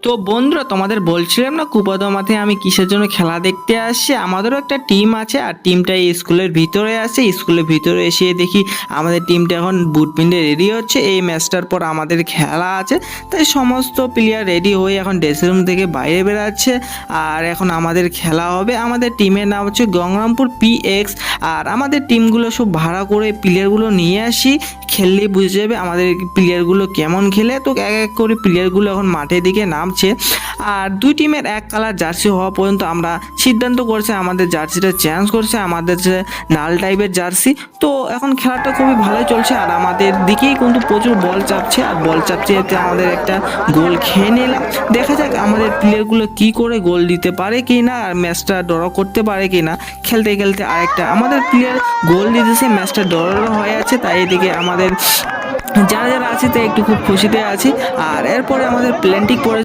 তো বন্ধুরা, তোমাদের বলছিলাম না কুপাদ মাঠে আমি কিসের জন্য খেলা দেখতে আসছি। আমাদেরও একটা টিম আছে, আর টিমটা এই স্কুলের ভিতরে আছে। স্কুলের ভিতরে এসে দেখি আমাদের টিমটা এখন বুট পিন্ডে রেডি হচ্ছে। এই ম্যাচটার পর আমাদের খেলা আছে, তাই সমস্ত প্লেয়ার রেডি হয়ে এখন ড্রেসিং রুম থেকে বাইরে বেরাচ্ছে। আর এখন আমাদের খেলা হবে। আমাদের টিমের নাম হচ্ছে গঙ্গারামপুর PX। আর আমাদের টিমগুলো সব ভাড়া করে প্লেয়ারগুলো নিয়ে আসি, খেললেই বুঝে যাবে আমাদের প্লেয়ারগুলো কেমন খেলে। তো এক এক করে প্লেয়ারগুলো এখন মাঠের দিকে নামছে। আর দুই টিমের এক কালার জার্সি হওয়া পর্যন্ত আমরা সিদ্ধান্ত করছে আমাদের জার্সিটা চেঞ্জ করছে, আমাদের যে লাল টাইপের জার্সি। তো এখন খেলাটা খুবই ভালোই চলছে, আর আমাদের দিকেই কিন্তু প্রচুর বল চাপছে, আর বল চাপতে যেতে আমাদের একটা গোল খেয়ে নিলাম। দেখা যাক আমাদের প্লেয়ারগুলো কি করে গোল দিতে পারে কি না, আর ম্যাচটা ড্র করতে পারে কি না। খেলতে খেলতে আরেকটা আমাদের প্লেয়ার গোল দিতেছে, ম্যাচটা ড্র হয়ে আছে। তাই এদিকে আমাদের যারা যারা আছে তাই একটু খুব খুশিতে আছি। আর এরপরে আমাদের প্ল্যানটি করে